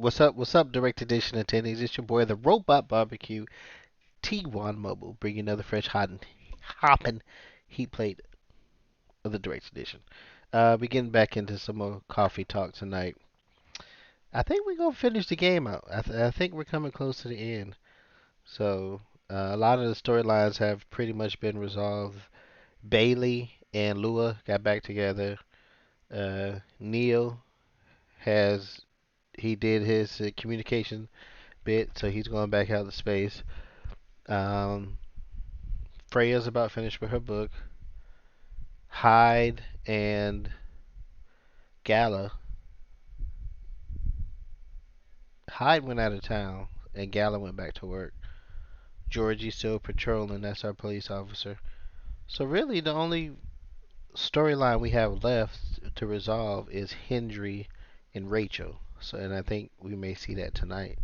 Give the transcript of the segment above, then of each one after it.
What's up? What's up, Direct Edition attendees? It's your boy, the Robot Barbecue, T1 Mobile, bringing another fresh, hot, and hopping heat plate of the Direct Edition. We getting back into some more coffee talk tonight. I think we're gonna finish the game out. I think we're coming close to the end. So a lot of the storylines have pretty much been resolved. Bailey and Lua got back together. Neil has he did his communication bit, so he's going back out to space. Um, Freya's about finished with her book. Hyde and Gala. Hyde went out of town, and Gala went back to work. Georgie's still patrolling. That's our police officer. So really, the only storyline we have left to resolve is Hendry and Rachel. So, and I think we may see that tonight.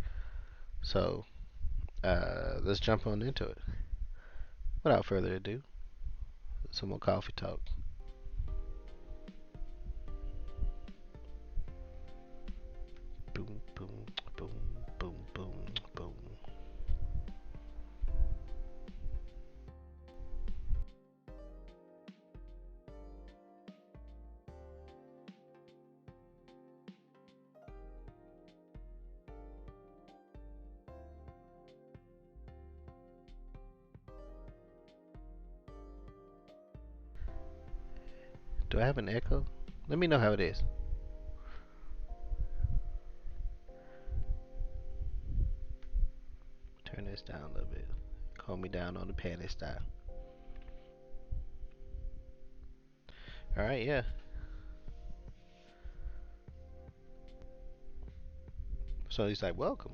So, let's jump on into it. Without further ado, some more coffee talk. Boom, boom, boom, boom, boom, boom. Do I have an echo? Let me know how it is. Turn this down a little bit. Calm me down on the panty style. Alright, yeah. So he's like, welcome,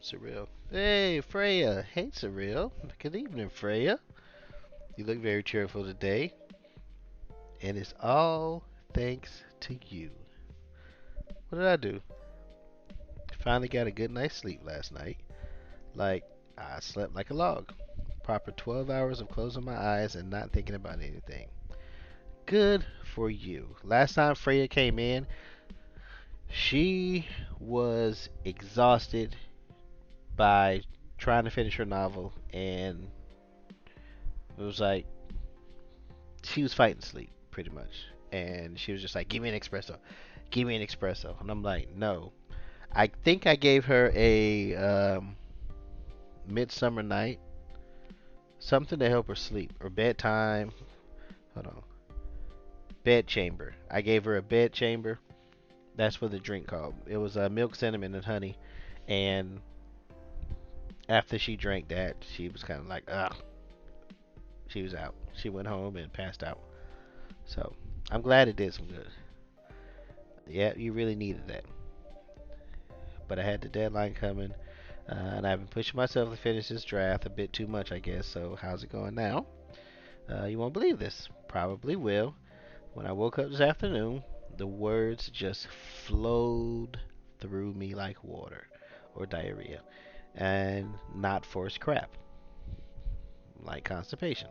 Surreal. Hey, Freya. Hey, Surreal. Good evening, Freya. You look very cheerful today. And it's all thanks to you. What did I do? Finally got a good night's sleep last night. Like, I slept like a log. Proper 12 hours of closing my eyes and not thinking about anything. Good for you. Last time Freya came in, she was exhausted by trying to finish her novel, and it was like she was fighting sleep pretty much. And she was just like, "Give me an espresso, give me an espresso," and I'm like, "No." I think I gave her a Midsummer Night, something to help her sleep, or bedtime. Hold on, bed chamber. I gave her a bed chamber. That's what the drink called. It was milk, cinnamon, and honey. And after she drank that, she was kind of like, ugh. She was out. She went home and passed out. So I'm glad it did some good. Yeah, you really needed that. But I had the deadline coming, and I've been pushing myself to finish this draft a bit too much, I guess. So how's it going now? You won't believe this. Probably will. When I woke up this afternoon, the words just flowed through me like water or diarrhea, and not forced crap like constipation,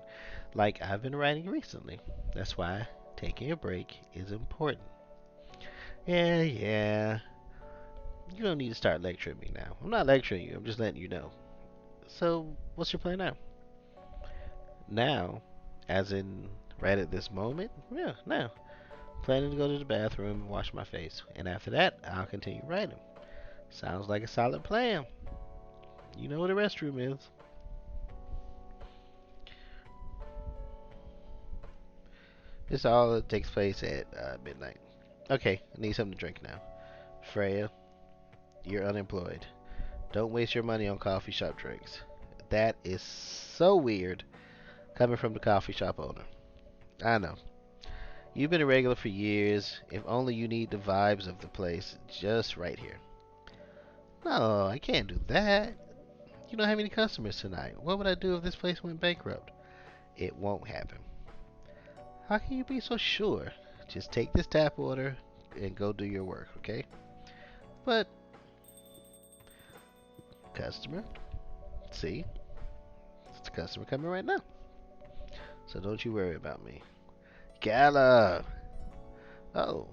like I've been writing recently. That's why taking a break is important. Yeah, yeah. You don't need to start lecturing me now. I'm not lecturing you, I'm just letting you know. So, what's your plan now? Now, as in right at this moment? Yeah, now. Planning to go to the bathroom and wash my face. And after that, I'll continue writing. Sounds like a solid plan. You know where the restroom is. This all takes place at midnight. Okay, I need something to drink now. Freya, you're unemployed. Don't waste your money on coffee shop drinks. That is so weird coming from the coffee shop owner. I know. You've been a regular for years. If only you need the vibes of the place just right here. No, I can't do that. You don't have any customers tonight. What would I do if this place went bankrupt? It won't happen. How can you be so sure? Just take this tap order and go do your work, okay? But, customer, see? It's a customer coming right now. So don't you worry about me. Gala! Oh,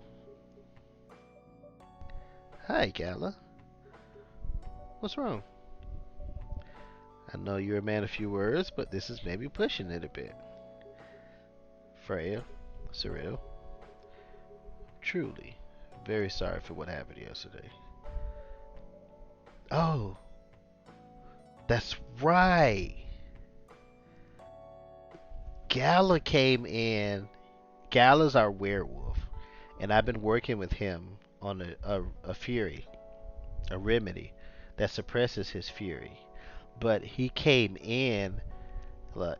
hi, Gala. What's wrong? I know you're a man of few words, but this is maybe pushing it a bit. Freya, Cyril, truly, very sorry for what happened yesterday. Oh, that's right. Gala came in. Gala's our werewolf, and I've been working with him on a fury, a remedy that suppresses his fury. But he came in like,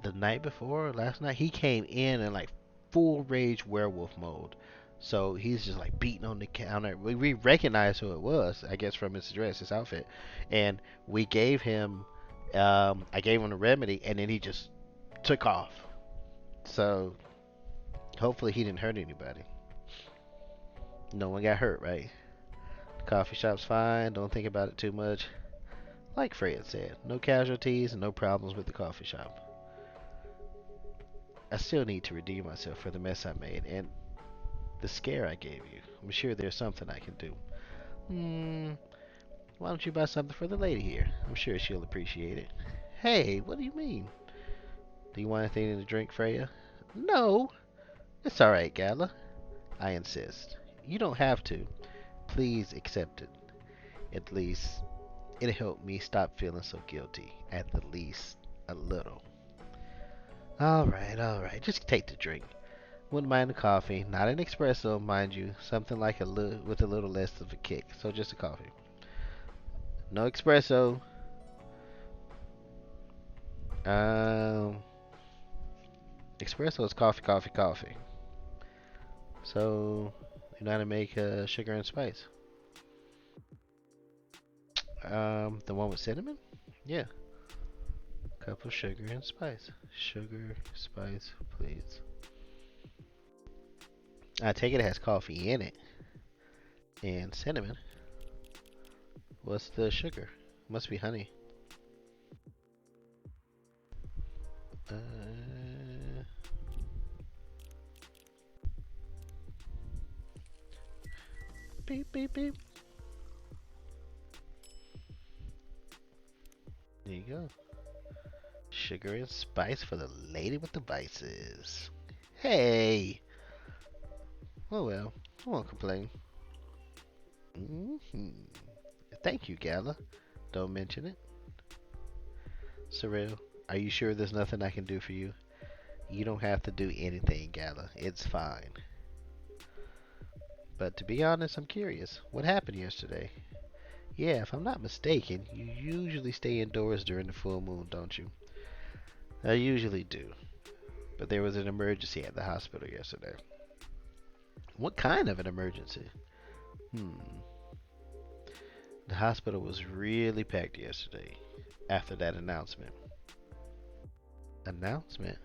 the night before, last night. He came in like full rage werewolf mode. So he's just like beating on the counter. We recognized who it was, I guess, from his dress, his outfit, and we gave him. I gave him the remedy, and then he just took off. So hopefully he didn't hurt anybody. No one got hurt, right? The coffee shop's fine. Don't think about it too much. Like Fred said, no casualties and no problems with the coffee shop. I still need to redeem myself for the mess I made and the scare I gave you. I'm sure there's something I can do. Why don't you buy something for the lady here? I'm sure she'll appreciate it. Hey, what do you mean? Do you want anything to drink, Freya? No, it's alright, Gala. I insist. You don't have to. Please accept it. At least, it'll help me stop feeling so guilty. At the least, a little. Alright. Just take the drink. Wouldn't mind a coffee. Not an espresso, mind you. Something like with a little less of a kick. So just a coffee. No espresso. Um, Espresso is coffee. So, you know how to make sugar and spice? The one with cinnamon? Yeah. Cup of sugar and spice. Sugar, spice, please. I take it has coffee in it. And cinnamon. What's the sugar? Must be honey. Beep, beep, beep. There you go. Sugar and spice for the lady with the vices. Hey! Oh well, I won't complain. Thank you, Gala. Don't mention it. Cyril, are you sure there's nothing I can do for you? You don't have to do anything, Gala. It's fine. But to be honest, I'm curious. What happened yesterday? Yeah, if I'm not mistaken, you usually stay indoors during the full moon, don't you? I usually do. But there was an emergency at the hospital yesterday. What kind of an emergency? The hospital was really packed yesterday after that announcement. Announcement?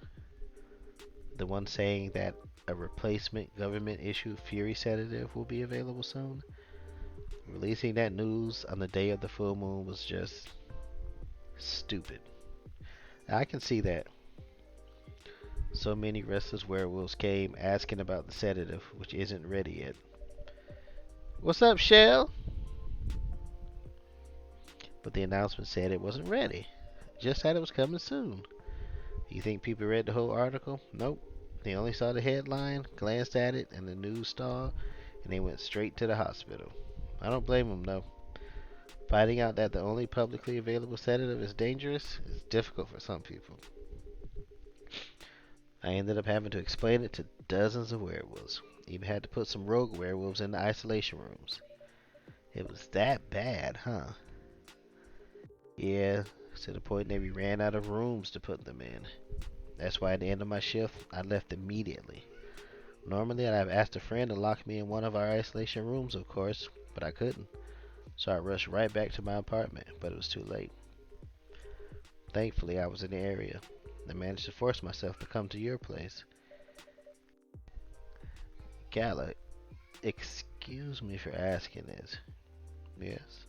The one saying that a replacement government issued Fury sedative will be available soon? Releasing that news on the day of the full moon was just stupid. I can see that. So many restless werewolves came asking about the sedative, which isn't ready yet. What's up, Shell? But the announcement said it wasn't ready. Just said it was coming soon. You think people read the whole article? Nope. They only saw the headline, glanced at it and the news star, and they went straight to the hospital. I don't blame them, though. Finding out that the only publicly available sedative is dangerous is difficult for some people. I ended up having to explain it to dozens of werewolves. Even had to put some rogue werewolves in the isolation rooms. It was that bad, huh? Yeah, to the point that we ran out of rooms to put them in. That's why at the end of my shift, I left immediately. Normally, I'd have asked a friend to lock me in one of our isolation rooms, of course, but I couldn't. So I rushed right back to my apartment, but it was too late. Thankfully, I was in the area. I managed to force myself to come to your place. Gala, excuse me for asking this. Yes?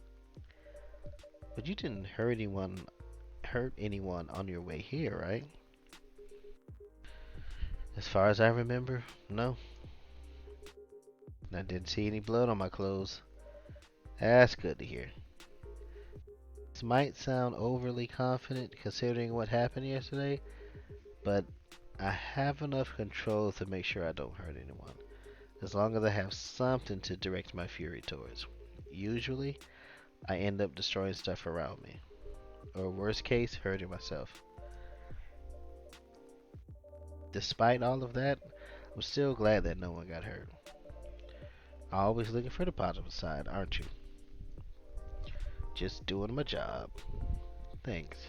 But you didn't hurt anyone on your way here, right? As far as I remember, no. I didn't see any blood on my clothes. That's good to hear. This might sound overly confident considering what happened yesterday, but I have enough control to make sure I don't hurt anyone, as long as I have something to direct my fury towards. Usually, I end up destroying stuff around me, or worst case, hurting myself. Despite all of that, I'm still glad that no one got hurt. Always looking for the positive side, aren't you? Just doing my job. Thanks,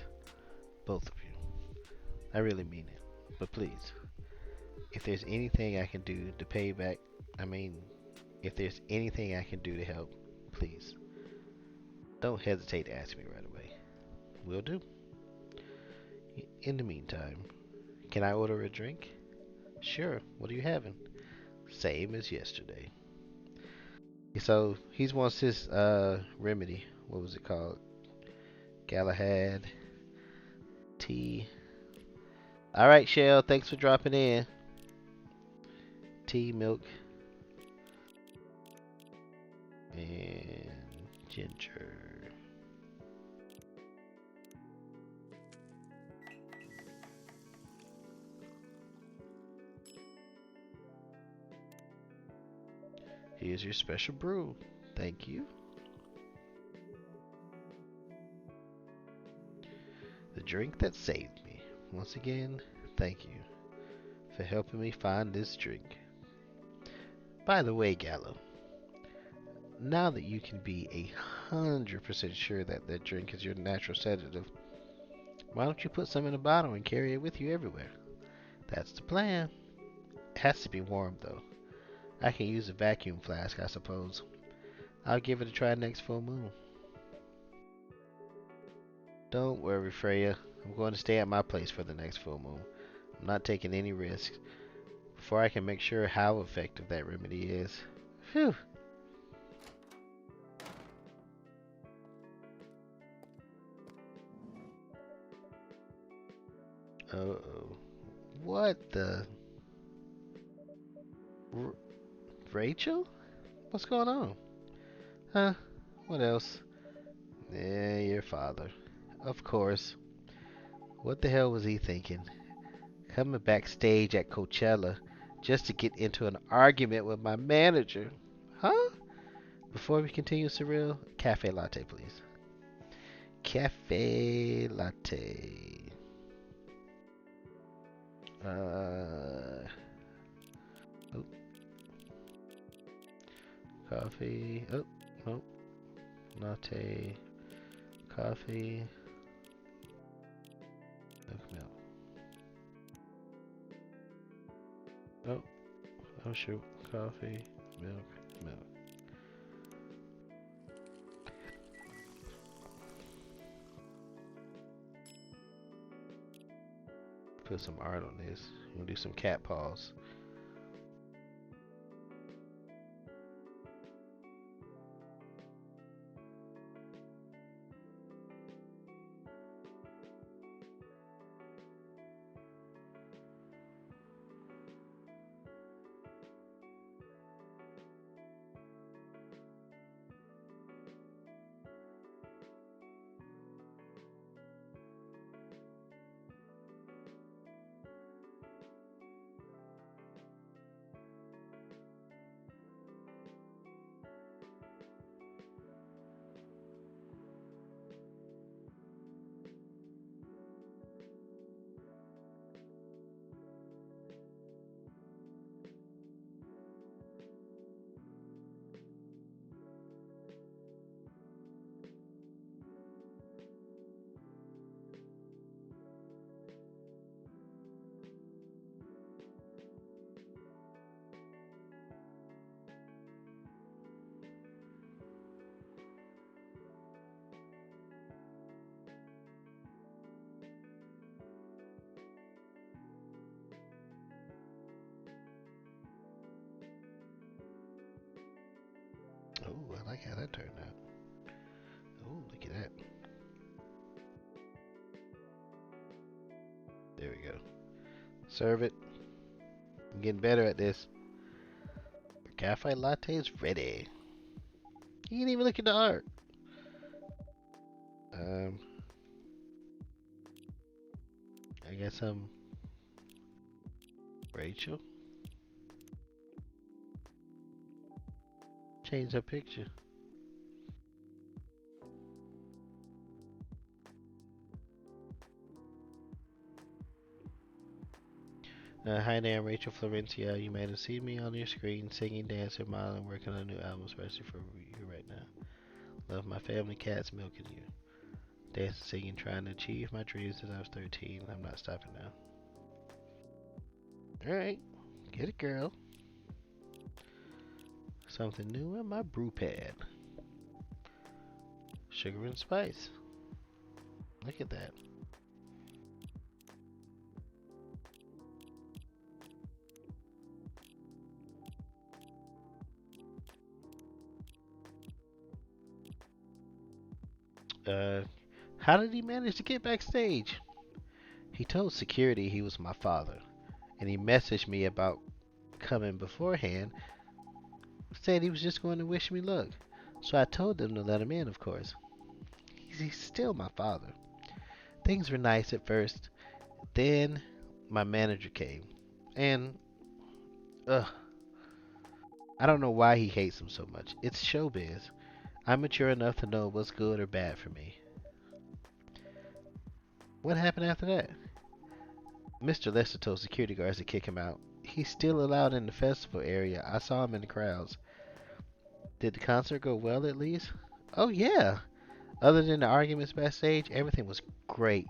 both of you. I really mean it. But please, if there's anything I can do to pay back, I mean, if there's anything I can do to help, please, don't hesitate to ask me right away. Will do. In the meantime, can I order a drink? Sure. What are you having? Same as yesterday. So he wants his remedy. What was it called? Galahad tea. All right, Shell. Thanks for dropping in. Tea, milk, and ginger. Here's your special brew. Thank you. The drink that saved me. Once again, thank you for helping me find this drink. By the way, Gallo, now that you can be 100% sure that that drink is your natural sedative, why don't you put some in a bottle and carry it with you everywhere? That's the plan. It has to be warm, though. I can use a vacuum flask, I suppose. I'll give it a try next full moon. Don't worry, Freya. I'm going to stay at my place for the next full moon. I'm not taking any risks before I can make sure how effective that remedy is. Phew. Uh-oh. What the? R Rachel? What's going on? Huh? What else? Yeah, your father. Of course. What the hell was he thinking? Coming backstage at Coachella just to get into an argument with my manager. Huh? Before we continue, Surreal, cafe latte, please. Cafe latte. Uh, oh, coffee. Oh, oh, latte, coffee, milk. Oh, oh shoot, coffee, milk. Put some art on this. We'll do some cat paws. Oh, I like how that turned out. Oh, look at that. There we go. Serve it. I'm getting better at this. Cafe latte is ready. You didn't even look at the art. Um, I guess I'm Rachel. Change her picture. Hi there, I'm Rachel Florencia. You may have seen me on your screen singing, dancing, modeling, working on a new album, especially for you right now. Love my family, cats, milking you. Dancing, singing, trying to achieve my dreams since I was 13. I'm not stopping now. Alright, get it, girl. Something new in my brew pad. Sugar and spice. Look at that. Uh, how did he manage to get backstage? He told security he was my father, and he messaged me about coming beforehand, said he was just going to wish me luck. So I told them to let him in, of course. He's still my father. Things were nice at first. Then my manager came. And, ugh, I don't know why he hates him so much. It's showbiz. I'm mature enough to know what's good or bad for me. What happened after that? Mr. Lester told security guards to kick him out. He's still allowed in the festival area. I saw him in the crowds. Did the concert go well at least? Oh, yeah. Other than the arguments backstage, everything was great.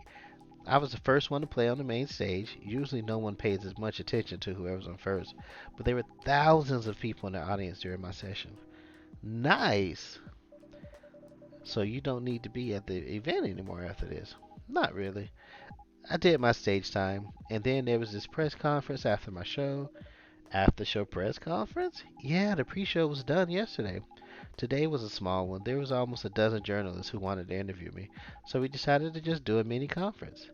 I was the first one to play on the main stage. Usually no one pays as much attention to whoever's on first, but there were thousands of people in the audience during my session. Nice! So you don't need to be at the event anymore after this? Not really. I did my stage time, and then there was this press conference after my show. After show press conference? Yeah, the pre-show was done yesterday. Today was a small one. There was almost a dozen journalists who wanted to interview me, so we decided to just do a mini conference.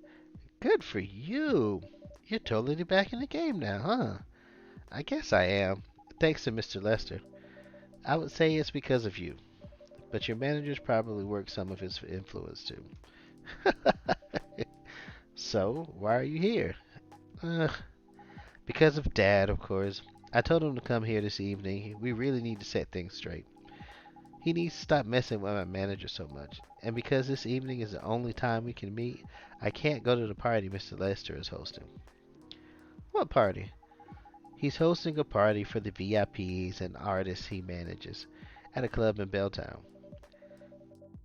Good for you. You're totally back in the game now, huh? I guess I am. Thanks to Mr. Lester. I would say it's because of you, but your managers probably worked some of his influence too. So, why are you here? Uh, because of Dad, of course. I told him to come here this evening. We really need to set things straight. He needs to stop messing with my manager so much. And because this evening is the only time we can meet, I can't go to the party Mr. Lester is hosting. What party? He's hosting a party for the VIPs and artists he manages at a club in Belltown.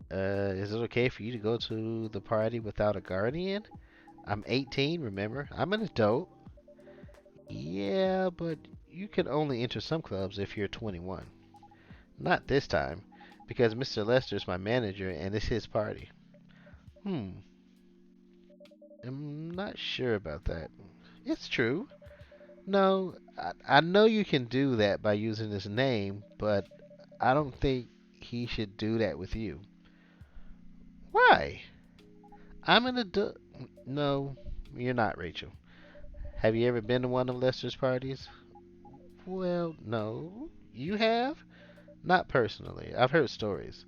Is it okay for you to go to the party without a guardian? I'm 18, remember? I'm an adult. Yeah, but you can only enter some clubs if you're 21. Not this time, because Mr. Lester's my manager and it's his party. Hmm, I'm not sure about that. It's true. No, I know you can do that by using his name, but I don't think he should do that with you. Why? I'm an adult. No, you're not, Rachel. Have you ever been to one of Lester's parties? Well, no. You have? Not personally. I've heard stories.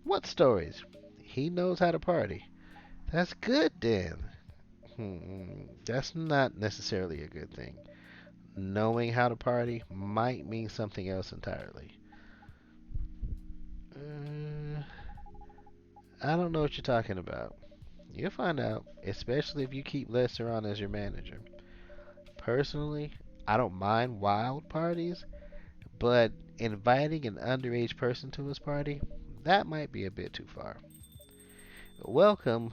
What stories? He knows how to party. That's good then. That's not necessarily a good thing. Knowing how to party might mean something else entirely. Uh, I don't know what you're talking about. You'll find out, especially if you keep Lester on as your manager. Personally, I don't mind wild parties, but inviting an underage person to his party, that might be a bit too far. Welcome.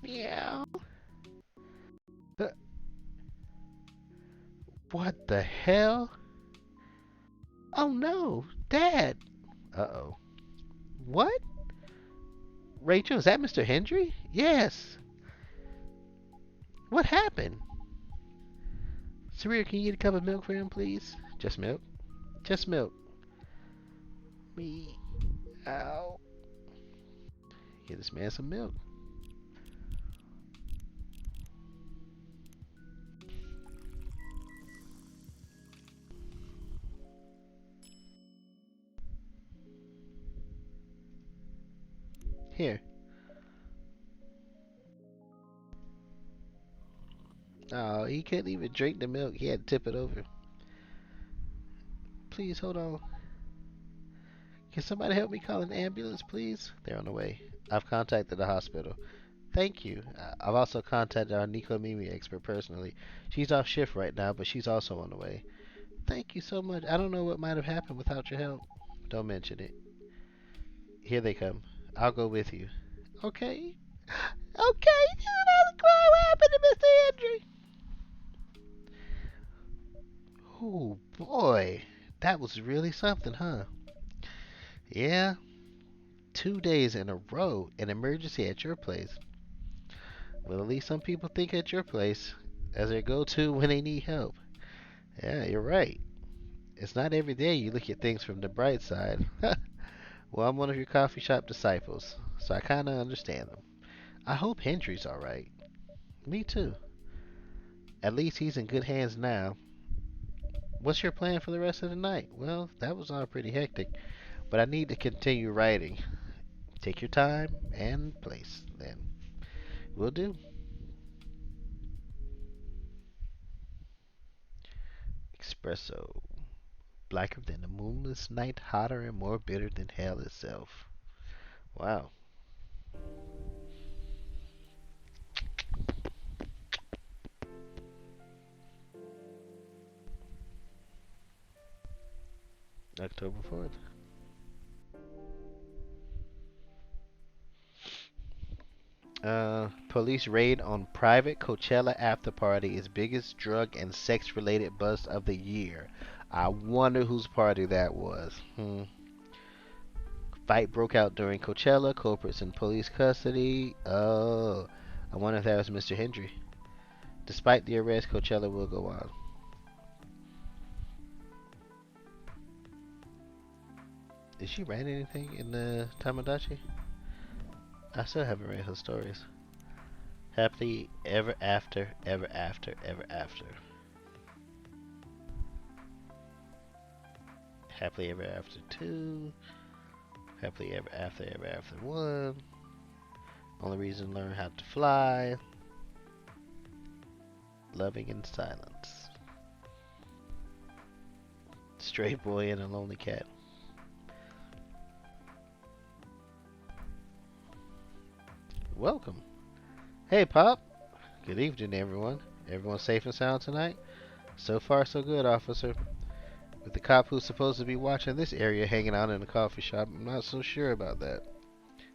Meow. Uh, what the hell? Oh no, Dad. Uh-oh. What? Rachel, is that Mr. Hendry? Yes. What happened? Sarir, can you get a cup of milk for him, please? Just milk? Just milk. Me. Ow. Get this man some milk. Here. Oh, he couldn't even drink the milk. He had to tip it over. Please, hold on. Can somebody help me call an ambulance, please? They're on the way. I've contacted the hospital. Thank you. I've also contacted our Nicomedia expert personally. She's off shift right now, but she's also on the way. Thank you so much. I don't know what might have happened without your help. Don't mention it. Here they come. I'll go with you. Okay. Okay. What happened to Mr. Hendry? Oh boy, that was really something, huh? Yeah, 2 days in a row, an emergency at your place. Well, at least some people think at your place as their go-to when they need help. Yeah, you're right. It's not every day you look at things from the bright side. Well, I'm one of your coffee shop disciples, so I kind of understand them. I hope Hendry's alright. Me too. At least he's in good hands now. What's your plan for the rest of the night? Well, that was all pretty hectic, but I need to continue writing. Take your time and place, then. Will do. Espresso. Blacker than the moonless night, hotter and more bitter than hell itself. Wow. October 4th. Police raid on private Coachella after party is biggest drug and sex related bust of the year. I wonder whose party that was. Fight broke out during Coachella. Culprits in police custody. Oh, I wonder if that was Mr. Hendry. Despite the arrest, Coachella will go on. Did she write anything in the Tamagotchi? I still haven't read her stories. Happily ever after, ever after, ever after. Happily ever after 2. Happily ever after 1. Only reason to learn how to fly. Loving in silence. Straight boy and a lonely cat. Welcome. Hey, Pop. Good evening, everyone. Everyone safe and sound tonight? So far, so good, officer. With the cop who's supposed to be watching this area hanging out in a coffee shop, I'm not so sure about that.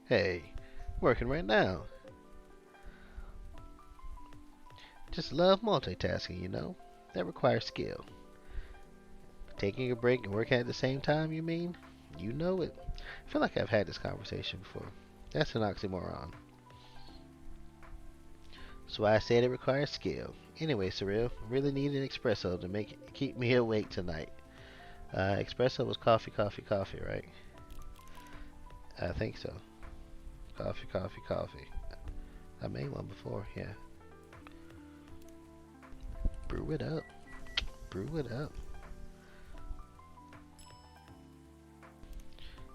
Hey, working right now. Just love multitasking, you know? That requires skill. Taking a break and working at the same time, you mean? You know it. I feel like I've had this conversation before. That's an oxymoron. So I said it requires skill. Anyway, Surreal, really need an espresso to keep me awake tonight. Espresso was coffee, coffee, coffee, right? I think so. Coffee, coffee, coffee. I made one before, yeah. Brew it up. Brew it up.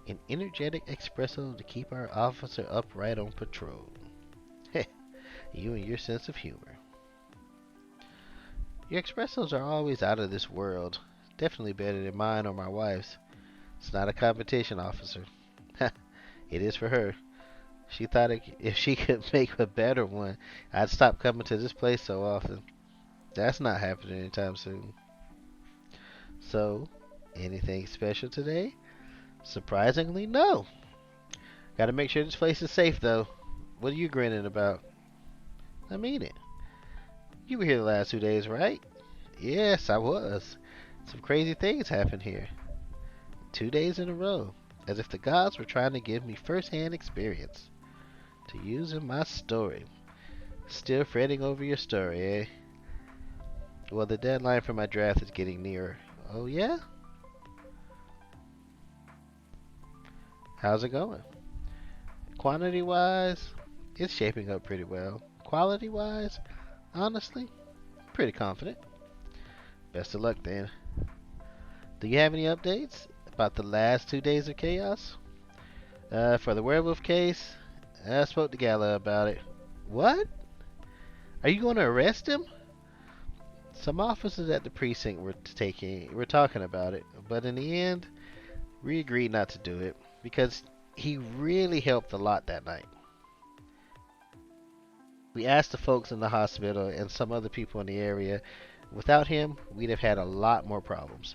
An energetic espresso to keep our officer upright on patrol. Heh, you and your sense of humor. Your espressos are always out of this world. Definitely better than mine or my wife's. It's not a competition, officer. It is for her. She thought if she could make a better one, I'd stop coming to this place so often. That's not happening anytime soon. So, anything special today? Surprisingly, no. Gotta make sure this place is safe, though. What are you grinning about? I mean it. You were here the last 2 days, right? Yes, I was. Some crazy things happened here. 2 days in a row. As if the gods were trying to give me first-hand experience. To use in my story. Still fretting over your story, eh? Well, the deadline for my draft is getting nearer. Oh, yeah? How's it going? Quantity-wise, it's shaping up pretty well. Quality-wise, honestly, pretty confident. Best of luck then. Do you have any updates about the last 2 days of chaos? For the werewolf case, I spoke to Gala about it. What? Are you going to arrest him? Some officers at the precinct were talking about it, but in the end, we agreed not to do it because he really helped a lot that night. We asked the folks in the hospital and some other people in the area. Without him, we'd have had a lot more problems.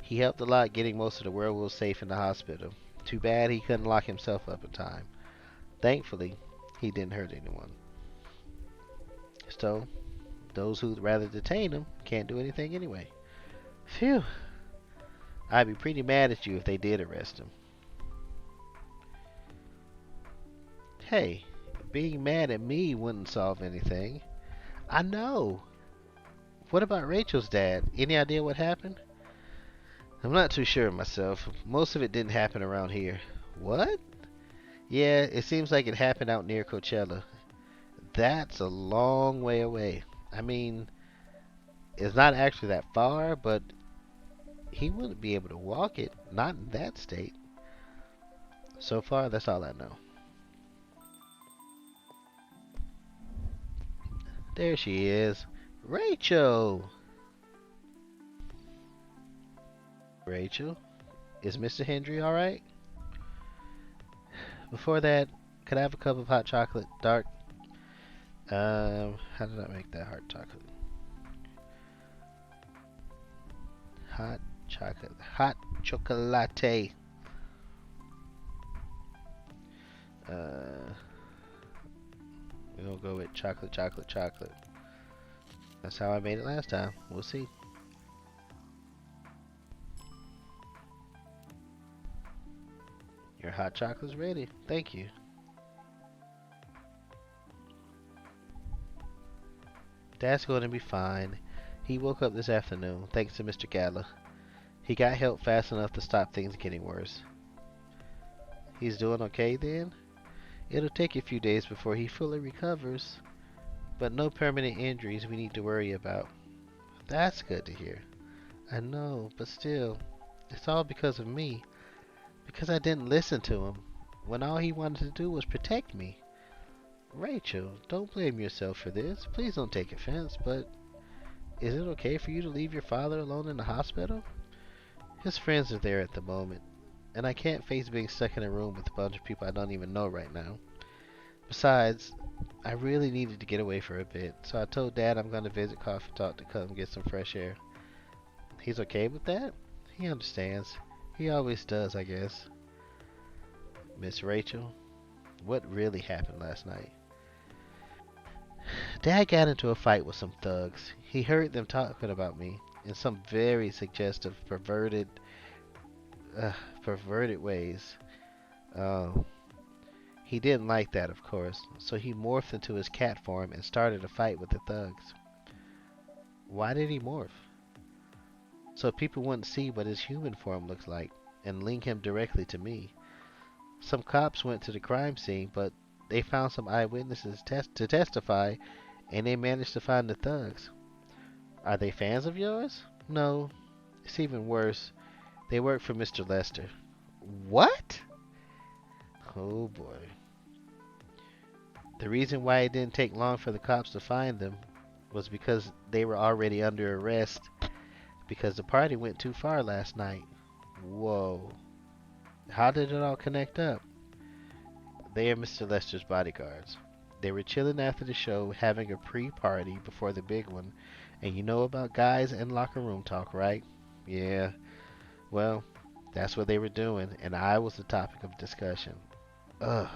He helped a lot getting most of the werewolves safe in the hospital. Too bad he couldn't lock himself up in time. Thankfully, he didn't hurt anyone. So, those who'd rather detain him can't do anything anyway. Phew. I'd be pretty mad at you if they did arrest him. Hey, being mad at me wouldn't solve anything. I know. What about Rachel's dad? Any idea what happened? I'm not too sure myself. Most of it didn't happen around here. What? Yeah, it seems like it happened out near Coachella. That's a long way away. I mean, it's not actually that far, but he wouldn't be able to walk it. Not in that state. So far, that's all I know. There she is. Rachel! Rachel? Is Mr. Hendry alright? Before that, could I have a cup of hot chocolate, dark? How did I make that hot chocolate? Hot chocolate. Hot chocolate. Uh, we're gonna go with chocolate, chocolate, chocolate. That's how I made it last time. We'll see. Your hot chocolate's ready. Thank you. Dad's going to be fine. He woke up this afternoon, thanks to Mr. Gala. He got help fast enough to stop things getting worse. He's doing okay then? It'll take a few days before he fully recovers, but no permanent injuries we need to worry about. That's good to hear. I know, but still, it's all because of me. Because I didn't listen to him, when all he wanted to do was protect me. Rachel, don't blame yourself for this. Please don't take offense, but is it okay for you to leave your father alone in the hospital? His friends are there at the moment, and I can't face being stuck in a room with a bunch of people I don't even know right now. Besides, I really needed to get away for a bit, so I told Dad I'm going to visit Coffee Talk to come get some fresh air. He's okay with that? He understands. He always does, I guess. Miss Rachel, what really happened last night? Dad got into a fight with some thugs. He heard them talking about me in some very suggestive, perverted ways. Um, he didn't like that, of course, so he morphed into his cat form and started a fight with the thugs. Why did he morph? So people wouldn't see what his human form looks like and link him directly to me. Some cops went to the crime scene, but they found some eyewitnesses to testify, and they managed to find the thugs. Are they fans of yours? No. It's even worse. They work for Mr. Lester. What? Oh boy. The reason why it didn't take long for the cops to find them was because they were already under arrest because the party went too far last night. Whoa. How did it all connect up? They are Mr. Lester's bodyguards. They were chilling after the show, having a pre-party before the big one. And you know about guys and locker room talk, right? Yeah. Well, that's what they were doing, and I was the topic of discussion. Ugh.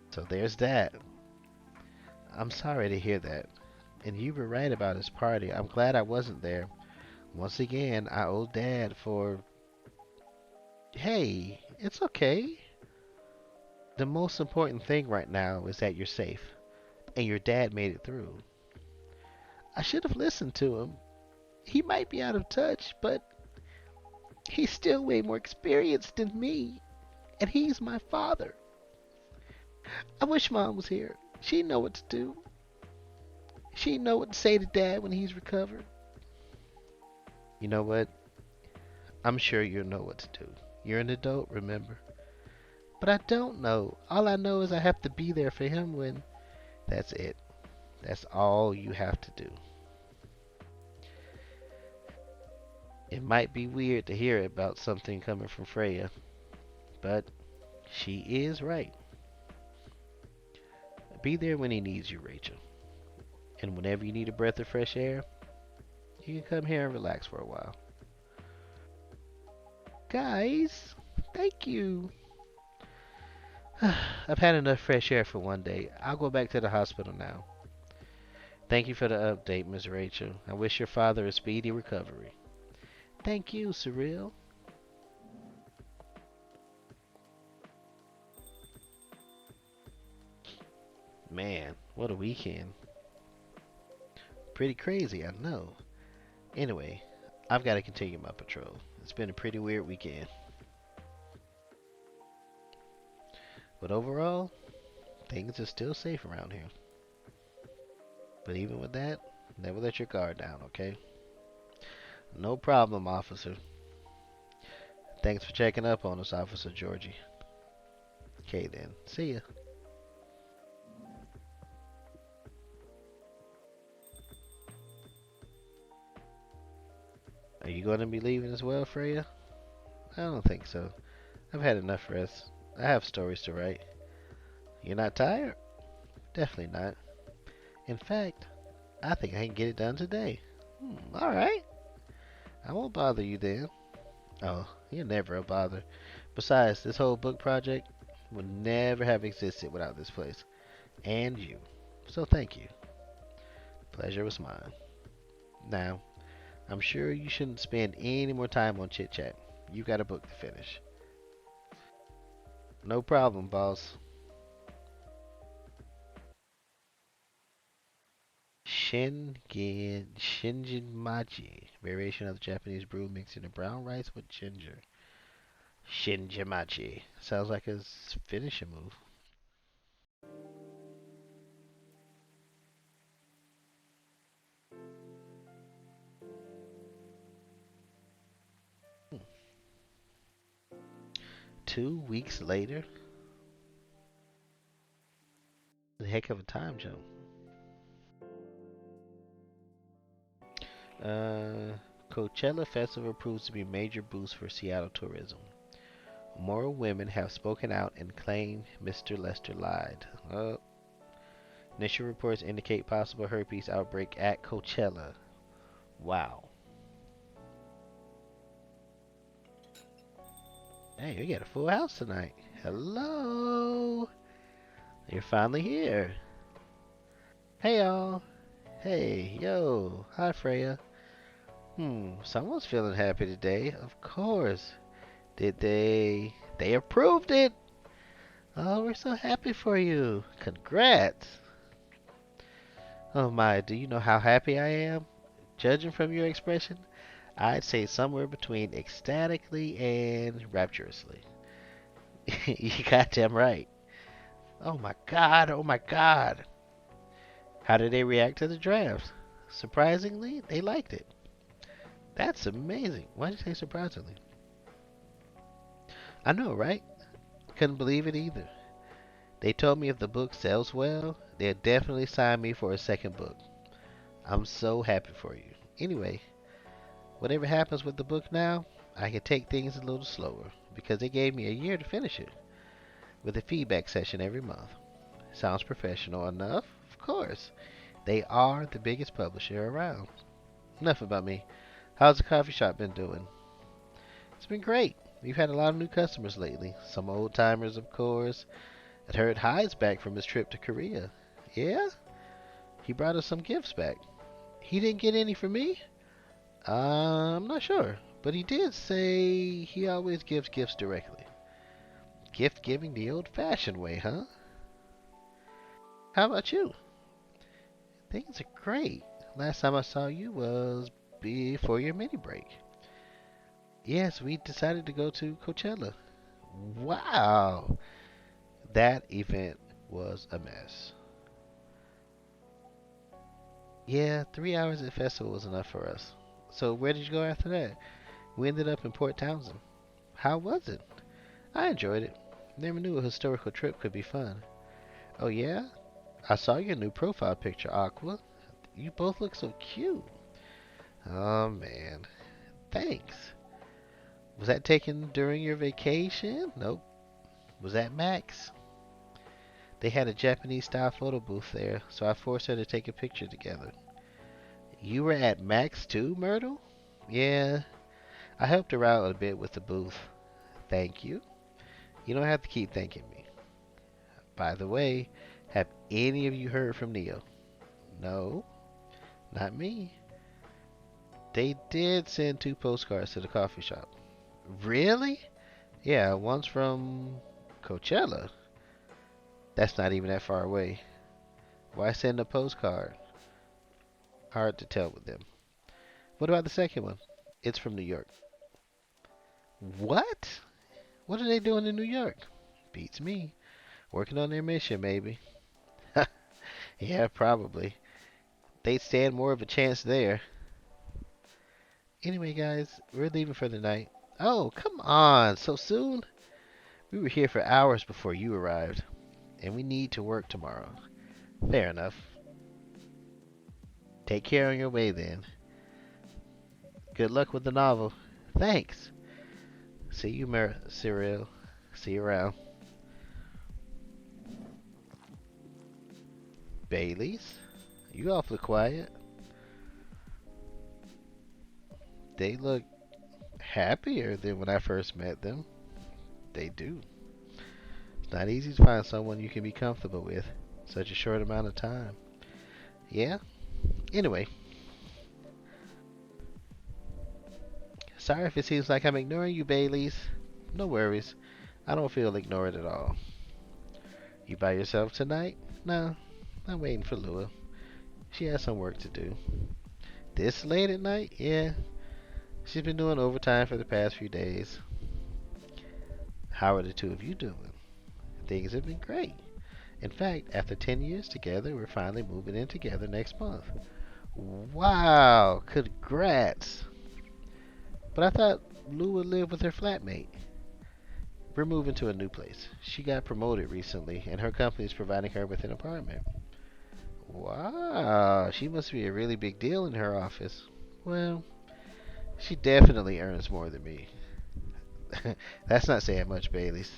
So there's that. I'm sorry to hear that. And you were right about his party. I'm glad I wasn't there. Once again, I owe Dad for... Hey, it's okay. The most important thing right now is that you're safe. And your dad made it through. I should have listened to him. He might be out of touch, but he's still way more experienced than me. And he's my father. I wish Mom was here. She'd know what to do. She'd know what to say to Dad when he's recovered. You know what? I'm sure you'll know what to do. You're an adult, remember? But I don't know. All I know is I have to be there for him when. That's it. That's all you have to do. It might be weird to hear about something coming from Freya, but she is right. Be there when he needs you, Rachel. And whenever you need a breath of fresh air, you can come here and relax for a while. Guys, thank you. I've had enough fresh air for one day. I'll go back to the hospital now. Thank you for the update, Miss Rachel. I wish your father a speedy recovery. Thank you, Cyril. Man, what a weekend. Pretty crazy, I know. Anyway, I've got to continue my patrol. It's been a pretty weird weekend. But overall, things are still safe around here. But even with that, never let your guard down, okay? No problem, officer. Thanks for checking up on us, Officer Georgie. Okay then, see ya. Are you going to be leaving as well, Freya? I don't think so. I've had enough rest. I have stories to write. You're not tired? Definitely not. In fact, I think I can get it done today. Alright. I won't bother you then. Oh, you're never a bother. Besides, this whole book project would never have existed without this place. And you. So thank you. Pleasure was mine. Now, I'm sure you shouldn't spend any more time on chit chat. You got a book to finish. No problem, boss. Shinjimachi, variation of the Japanese brew mixing the brown rice with ginger. Shinjimachi. Sounds like a finishing move. 2 weeks later? A heck of a time jump. Uh, Coachella Festival proves to be a major boost for Seattle tourism. More women have spoken out and claimed Mr. Lester lied. Initial reports indicate possible herpes outbreak at Coachella. Wow. Hey, we got a full house tonight. Hello. You're finally here. Hey, y'all. Hey, yo. Hi, Freya. Someone's feeling happy today. Of course. Did they? They approved it. Oh, we're so happy for you. Congrats. Oh my, do you know how happy I am? Judging from your expression, I'd say somewhere between ecstatically and rapturously. You goddamn right. Oh my god, oh my god. How did they react to the draft? Surprisingly, they liked it. That's amazing. Why did you say surprisingly? I know, right? Couldn't believe it either. They told me if the book sells well, they'll definitely sign me for a second book. I'm so happy for you. Anyway, whatever happens with the book now, I can take things a little slower because they gave me a year to finish it with a feedback session every month. Sounds professional enough? Of course. They are the biggest publisher around. Enough about me. How's the coffee shop been doing? It's been great. We've had a lot of new customers lately. Some old timers, of course. I heard Hyde's back from his trip to Korea. Yeah? He brought us some gifts back. He didn't get any for me? I'm not sure. But he did say he always gives gifts directly. Gift giving the old fashioned way, huh? How about you? Things are great. Last time I saw you was before your mini break. Yes, we decided to go to Coachella. Wow! That event was a mess. Yeah, 3 hours at the festival was enough for us. So where did you go after that? We ended up in Port Townsend. How was it? I enjoyed it. Never knew a historical trip could be fun. Oh yeah? I saw your new profile picture, Aqua. You both look so cute. Oh man. Thanks. Was that taken during your vacation? Nope. Was that Max? They had a Japanese style photo booth there, so I forced her to take a picture together. You were at Max too, Myrtle? Yeah, I helped her out a bit with the booth. Thank you. You don't have to keep thanking me. By the way, have any of you heard from Neo? No, not me. They did send two postcards to the coffee shop. Really? Yeah, one's from Coachella. That's not even that far away. Why send a postcard? Hard to tell with them. What about the second one? It's from New York. What? What are they doing in New York? Beats me. Working on their mission, maybe. Yeah, probably. They'd stand more of a chance there. Anyway, guys, we're leaving for the night. Oh, come on, so soon? We were here for hours before you arrived, and we need to work tomorrow. Fair enough. Take care on your way then. Good luck with the novel. Thanks. See you, Cyril. See you around. Bailey's? You awfully quiet. They look happier than when I first met them. They do. It's not easy to find someone you can be comfortable with such a short amount of time. Yeah? Anyway, sorry if it seems like I'm ignoring you, Baileys. No worries. I don't feel ignored at all. You by yourself tonight? No, I'm waiting for Lua. She has some work to do. This late at night? Yeah. She's been doing overtime for the past few days. How are the two of you doing? Things have been great. In fact, after 10 years together, we're finally moving in together next month. Wow, congrats. But I thought Lou would live with her flatmate. We're moving to a new place. She got promoted recently, and her company is providing her with an apartment. Wow, she must be a really big deal in her office. Well, she definitely earns more than me. That's not saying much, Bailey's.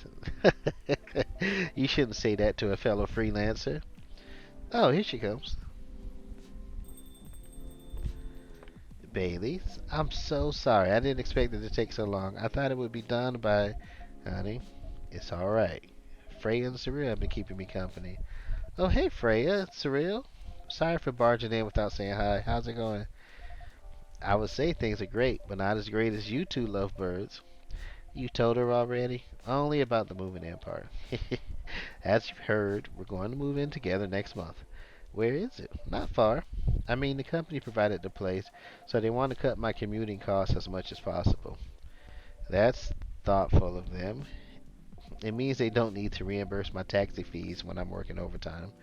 You shouldn't say that to a fellow freelancer. Oh, here she comes. Bailey's. I'm so sorry. I didn't expect it to take so long. I thought it would be done by. Honey, it's alright. Freya and Surreal have been keeping me company. Oh, hey, Freya. It's Surreal. Sorry for barging in without saying hi. How's it going? I would say things are great, but not as great as you two lovebirds. You told her already? Only about the moving in part. As you've heard, we're going to move in together next month. Where is it? Not far. I mean, the company provided the place, so they want to cut my commuting costs as much as possible. That's thoughtful of them. It means they don't need to reimburse my taxi fees when I'm working overtime.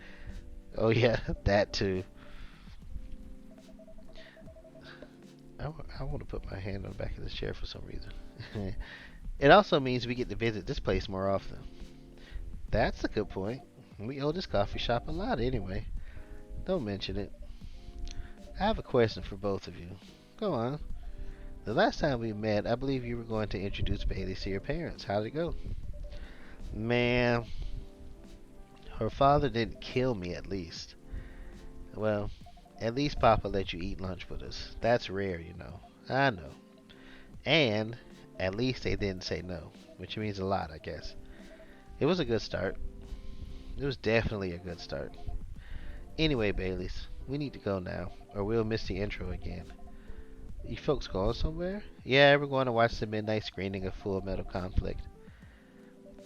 Oh, yeah, that too. I want to put my hand on the back of the chair for some reason. It also means we get to visit this place more often. That's a good point. We owe this coffee shop a lot anyway. Don't mention it. I have a question for both of you. Go on. The last time we met, I believe you were going to introduce Bailey to your parents. How did it go? Man, her father didn't kill me at least. Well, at least Papa let you eat lunch with us. That's rare, you know. I know. And at least they didn't say no, which means a lot, I guess. It was a good start. It was definitely a good start. Anyway, Baileys, we need to go now, or we'll miss the intro again. You folks going somewhere? Yeah, we're going to watch the midnight screening of Full Metal Conflict.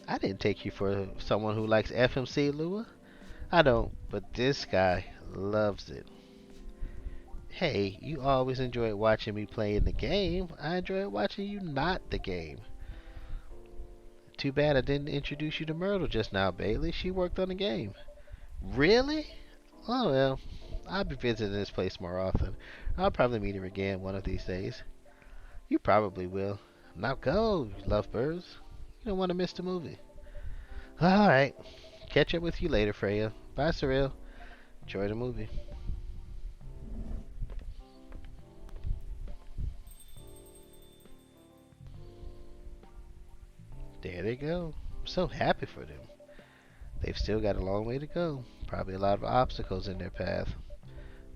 I didn't take you for someone who likes FMC, Lua. I don't, but this guy loves it. Hey, you always enjoyed watching me play in the game. I enjoyed watching you not the game. Too bad I didn't introduce you to Myrtle just now, Bailey. She worked on the game. Really? Oh well, I'll be visiting this place more often. I'll probably meet her again one of these days. You probably will. Now go, you lovebirds. You don't want to miss the movie. Alright. Catch up with you later, Freya. Bye, Surreal. Enjoy the movie. There they go. I'm so happy for them. They've still got a long way to go. Probably a lot of obstacles in their path.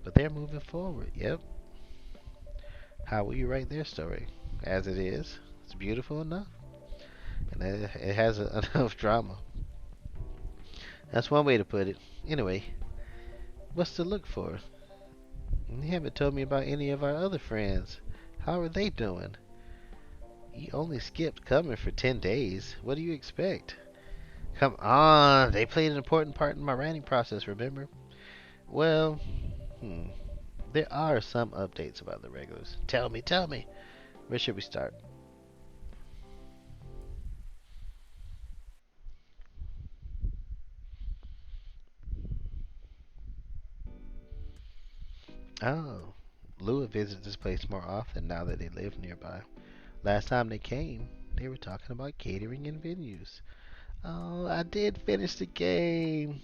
But they're moving forward. Yep. How will you write their story? As it is. It's beautiful enough. And it has enough drama. That's one way to put it. Anyway, what's to look for? You haven't told me about any of our other friends. How are they doing? You only skipped coming for 10 days. What do you expect? Come on, they played an important part in my writing process, remember? Well, hmm, there are some updates about the regulars. Tell me, tell me. Where should we start? Oh, Lua visits this place more often now that they live nearby. Last time they came, they were talking about catering and venues. Oh, I did finish the game.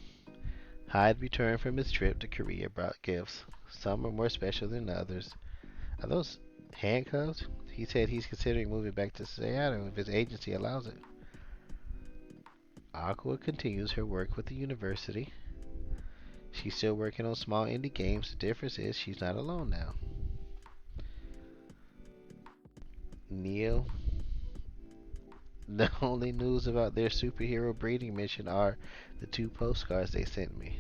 Hyde returned from his trip to Korea brought gifts. Some are more special than others. Are those handcuffs? He said he's considering moving back to Seattle if his agency allows it. Aqua continues her work with the university. She's still working on small indie games. The difference is she's not alone now. Neil, the only news about their superhero breeding mission are the two postcards they sent me.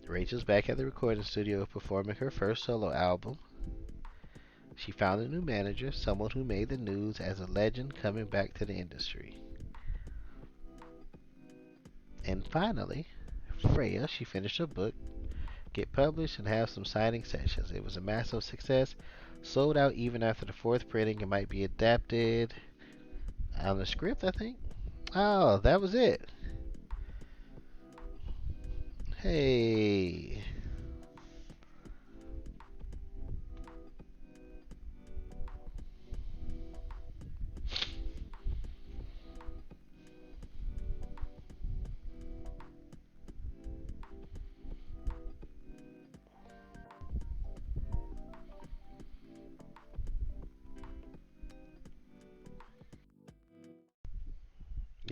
Rachel's back at the recording studio performing her first solo album. She found a new manager, someone who made the news as a legend coming back to the industry. And finally, Freya, she finished her book, get published, and have some signing sessions. It was a massive success, sold out even after the fourth printing. It might be adapted on the script, I think. Oh, that was it. Hey.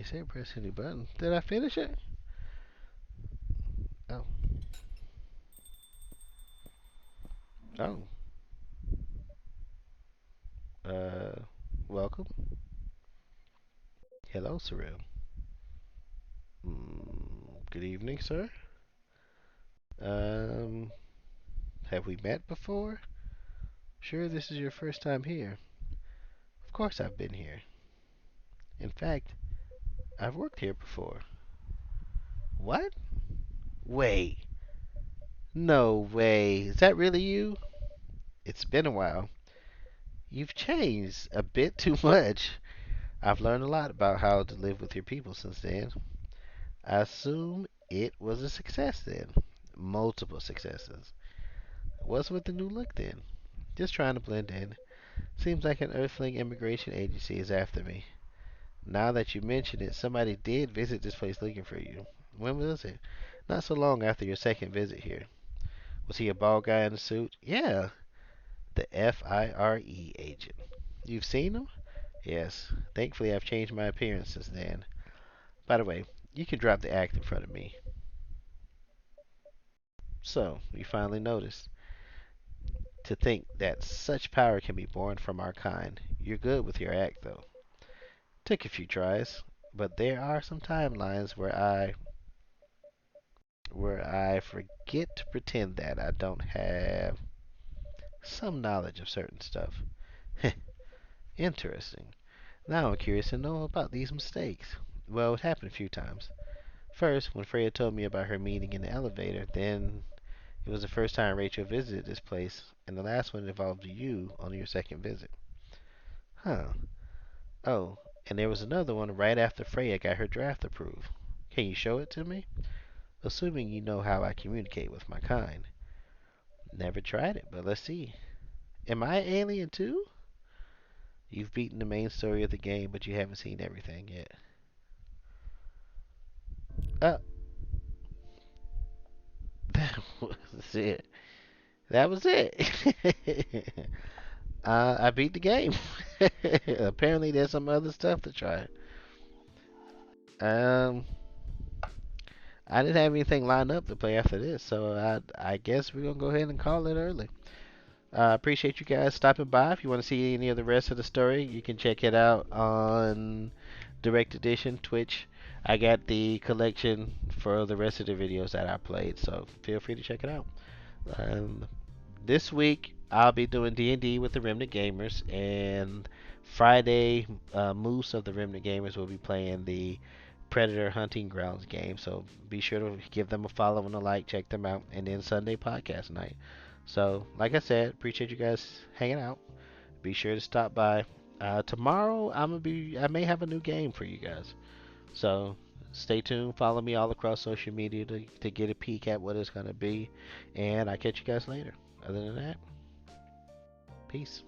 You said press any button. Did I finish it? Oh. Oh. Uh, welcome. Hello, Surreal. Good evening, sir. Um, have we met before? Sure, this is your first time here. Of course I've been here. In fact, I've worked here before. What? Wait. No way. Is that really you? It's been a while. You've changed a bit too much. I've learned a lot about how to live with your people since then. I assume it was a success then. Multiple successes. What's with the new look then? Just trying to blend in. Seems like an Earthling immigration agency is after me. Now that you mention it, somebody did visit this place looking for you. When was it? Not so long after your second visit here. Was he a bald guy in a suit? Yeah, the FIRE agent. You've seen him? Yes. Thankfully, I've changed my appearance since then. By the way, you can drop the act in front of me. So, you finally noticed. To think that such power can be born from our kind. You're good with your act, though. Took a few tries, but there are some timelines where I forget to pretend that I don't have some knowledge of certain stuff. Interesting. Now I'm curious to know about these mistakes. Well, it happened a few times. First, when Freya told me about her meeting in the elevator, then it was the first time Rachel visited this place, and the last one involved you on your second visit. Huh. Oh, and there was another one right after Freya got her draft approved. Can you show it to me? Assuming you know how I communicate with my kind. Never tried it, but let's see. Am I an alien too? You've beaten the main story of the game, but you haven't seen everything yet. Uh, that was it. That was it. I beat the game. Apparently, there's some other stuff to try. Um, I didn't have anything lined up to play after this, so I guess we're gonna go ahead and call it early. Appreciate you guys stopping by. If you want to see any of the rest of the story, you can check it out on Direct Edition Twitch. I got the collection for the rest of the videos that I played, so feel free to check it out. Um, this week I'll be doing D&D with the Remnant Gamers, and Friday, Moose of the Remnant Gamers will be playing the Predator Hunting Grounds game. So be sure to give them a follow and a like, check them out, and then Sunday podcast night. So, like I said, appreciate you guys hanging out. Be sure to stop by. Tomorrow I may have a new game for you guys. So stay tuned. Follow me all across social media to get a peek at what it's gonna be. And I catch you guys later. Other than that, peace.